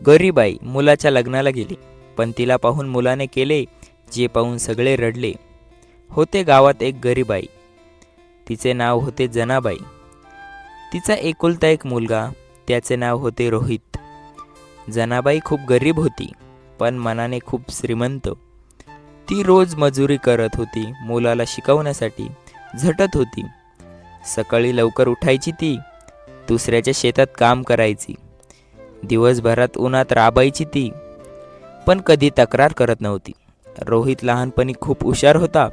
गरीब आई मुलाच्या लग्नाला गेली, पण तिला पाहून मुलाने केले जे पाहून सगळे रडले. होते गावात एक गरीब आई, तिचे नाव होते जनाबाई. तिचा एकुलता एक मुलगा, त्याचे नाव होते रोहित. जनाबाई खूप गरीब होती, पण मनाने खूप श्रीमंत. ती रोज मजुरी करत होती, मुलाला शिकवण्यासाठी झटत होती. सकाळी लवकर उठायची ती, दुसऱ्याच्या शेतात काम करायची. दिवसभरात उन्हात राबायची ती, पण कधी तक्रार करत नव्हती. रोहित लहानपणी खूप हुशार होता.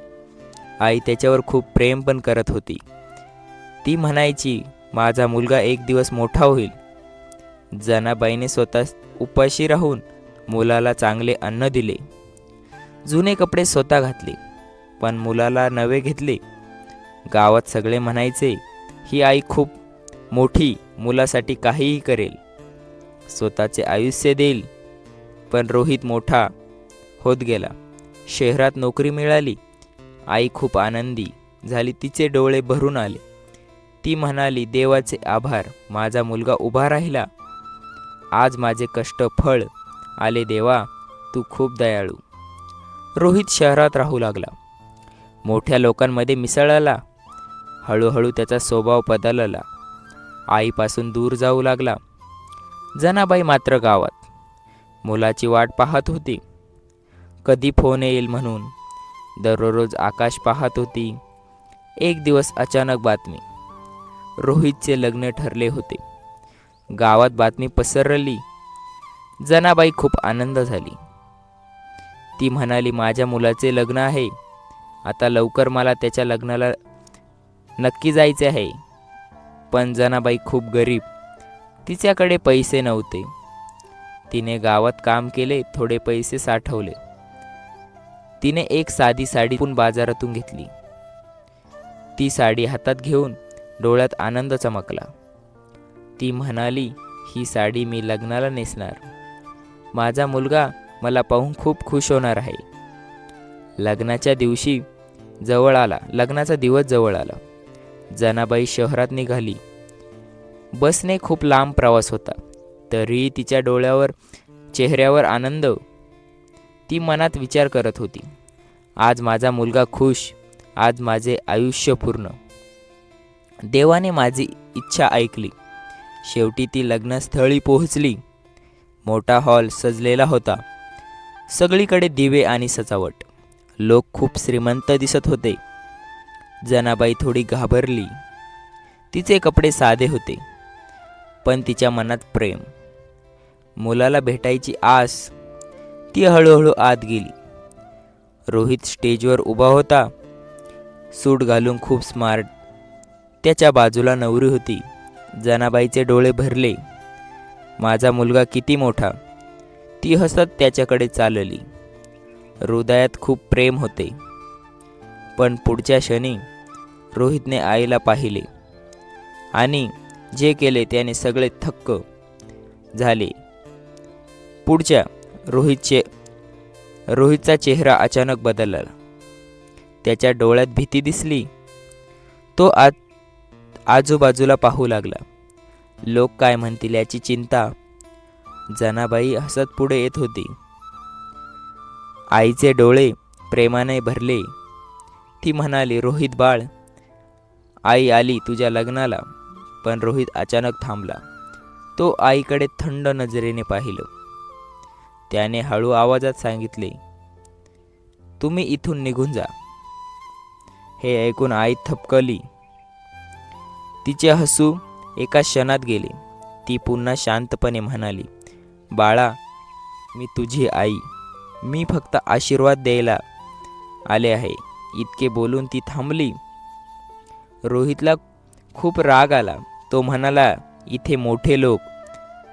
आई त्याच्यावर खूप प्रेम पण करत होती. ती म्हणायची, माझा मुलगा एक दिवस मोठा होईल. जनाबाईने स्वतः उपाशी राहून मुलाला चांगले अन्न दिले. जुने कपडे स्वतः घातले, पण मुलाला नवे घेतले. गावात सगळे म्हणायचे, ही आई खूप मोठी, मुलासाठी काहीही करेल, स्वतःचे आयुष्य देईल. पण रोहित मोठा होत गेला. शहरात नोकरी मिळाली. आई खूप आनंदी झाली, तिचे डोळे भरून आले. ती म्हणाली, देवाचे आभार, माझा मुलगा उभा राहिला. आज माझे कष्ट फळ आले. देवा, तू खूप दयाळू. रोहित शहरात राहू लागला, मोठ्या लोकांमध्ये मिसळला. हळूहळू त्याचा स्वभाव बदलला. आईपासून दूर जाऊ लागला. जनाबाई मात्र गावात मुलाची वाट पाहत होती, कधी फोन येईल म्हणून. दररोज आकाश पाहत होती. एक दिवस अचानक बातमी, रोहितचे लग्न ठरले होते. गावात बातमी पसरली. जनाबाई खूप आनंद झाली. ती म्हणाली, माझ्या मुलाचे लग्न आहे, आता लवकर मला त्याच्या लग्नाला नक्की जायचे आहे. पण जनाबाई खूप गरीब, तिच्याकडे पैसे नव्हते. तिने गावात काम केले, थोडे पैसे साठवले. तिने एक साधी साडी बाजारातून घेतली. ती साडी हातात घेऊन डोळ्यात आनंद चमकला. ती म्हणाली, ही साडी मी लग्नाला नेसणार. माझा मुलगा मला पाहून खूप खुश होणार आहे. लग्नाचा दिवस जवळ आला. जनाबाई शहरात निघाली. बसने खूप लांब प्रवास होता, तरीही तिच्या चेहऱ्यावर आनंद. ती मनात विचार करत होती, आज माझा मुलगा खुश, आज माझे आयुष्य पूर्ण. देवाने माझी इच्छा ऐकली. शेवटी ती लग्नस्थळी पोहोचली. मोठा हॉल सजलेला होता. सगळीकडे दिवे आणि सजावट. लोक खूप श्रीमंत दिसत होते. जनाबाई थोडी घाबरली. तिचे कपडे साधे होते, पण तिच्या मनात प्रेम, मुलाला भेटायची आस. ती हळूहळू आत गेली. रोहित स्टेजवर उभा होता, सूट घालून खूप स्मार्ट. त्याच्या बाजूला नवरी होती. जनाबाईचे डोळे भरले. माझा मुलगा किती मोठा. ती हसत त्याच्याकडे चालली. हृदयात खूप प्रेम होते. पण पुढच्या क्षणी रोहितने आईला पाहिले आणि जे केले त्याने सगळे थक्क झाले. रोहितचा चेहरा अचानक बदलला. त्याच्या डोळ्यात भीती दिसली. तो आजूबाजूला पाहू लागला. लोक काय म्हणतील याची चिंता. जनाबाई हसत पुढे येत होती. आईचे डोळे प्रेमाने भरले. ती म्हणाली, रोहित बाळ, आई आली तुझ्या लग्नाला. पण रोहित अचानक थांबला. तो आईकडे थंड नजरेने पाहिलं. त्याने हळू आवाजात सांगितले, तुम्ही इथून निघून जा. हे ऐकून आई थबकली. तिचे हसू एका क्षणात गेले. ती पुन्हा शांतपणे म्हणाली, बाळा, मी तुझी आई, मी फक्त आशीर्वाद द्यायला आले आहे. इतके बोलून ती थांबली. रोहितला खूप राग आला. तो म्हणाला, इथे मोठे लोक,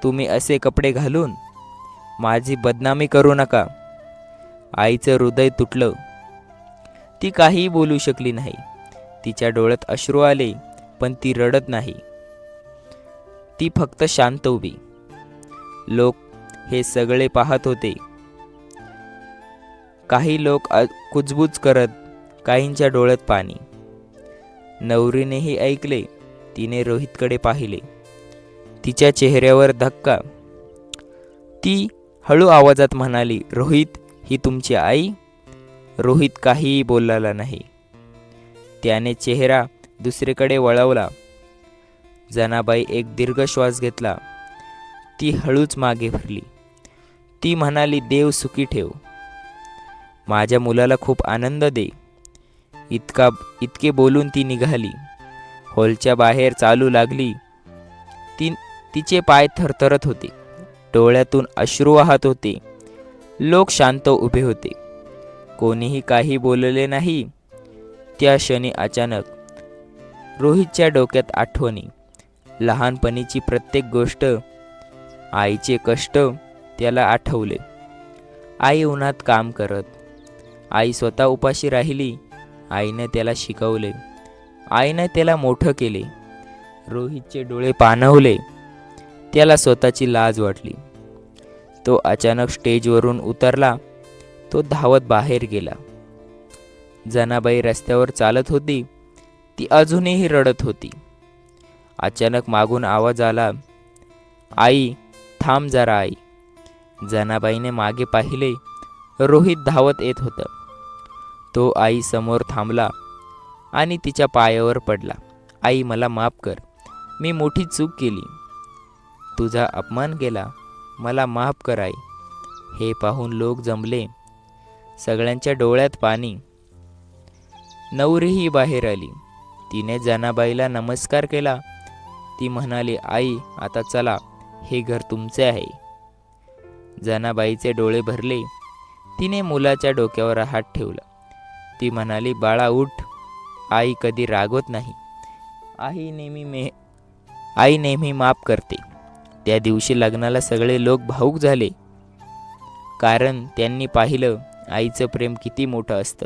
तुम्ही असे कपडे घालून माझी बदनामी करू नका. आईचं हृदय तुटलं. ती काहीही बोलू शकली नाही. तिच्या डोळ्यात अश्रू आले, पण ती रडत नाही. ती फक्त शांत उभी. लोक हे सगळे पाहत होते. काही लोक कुजबूज करत, काहींच्या डोळ्यात पाणी. नवरीनेही ऐकले. तिने रोहितकडे पाहिले. तिच्या चेहऱ्यावर धक्का. ती हळू आवाजात म्हणाली, रोहित, ही तुमची आई? रोहित काहीही बोलला नाही. त्याने चेहरा दुसरीकडे वळवला. जनाबाई एक दीर्घ श्वास घेतला. ती हळूच मागे फिरली. ती म्हणाली, देव सुखी ठेव. माझ्या मुलाला खूप आनंद दे. इतके बोलून ती निघाली. हॉलच्या बाहेर चालू लागली. तिचे पाय थरथरत होते. डोळ्यातून अश्रू वाहत होते. लोक शांत उभे होते. कोणीही काही बोलले नाही. त्या क्षणी अचानक रोहितच्या डोक्यात आठवणी, लहानपणीची प्रत्येक गोष्ट, आईचे कष्ट त्याला आठवले. आई उन्हात काम करत, आई स्वतः उपाशी राहिली. आईने त्याला शिकवले, आईने त्याला मोठं केले. रोहितचे डोळे पाणवले. त्याला स्वतःची लाज वाटली. तो अचानक स्टेजवरून उतरला. तो धावत बाहेर गेला. जनाबाई रस्त्यावर चालत होती. ती अजूनही रडत होती. अचानक मागून आवाज आला, आई, थांब जरा आई. जनाबाईने मागे पाहिले. रोहित धावत येत होता. तो आई समोर थांबला आणि तिच्या पायावर पडला. आई, मला माफ कर. मी मोठी चूक केली. तुझा अपमान केला. मला माफ कर आई. हे पाहून लोक जमले. सगळ्यांच्या डोळ्यात पाणी. नवरीही बाहेर आली. तिने जनाबाईला नमस्कार केला. ती म्हणाली, आई, आता चला, हे घर तुमचे आहे. जनाबाईचे डोळे भरले. तिने मुलाच्या डोक्यावर हात ठेवला. ती म्हणाली, बाळा उठ. आई कधी रागवत नाही. आई नेहमी माफ करते. त्या दिवशी लग्नाला सगळे लोक भावूक झाले. कारण त्यांनी पाहिलं आईचं प्रेम किती मोठं असतं.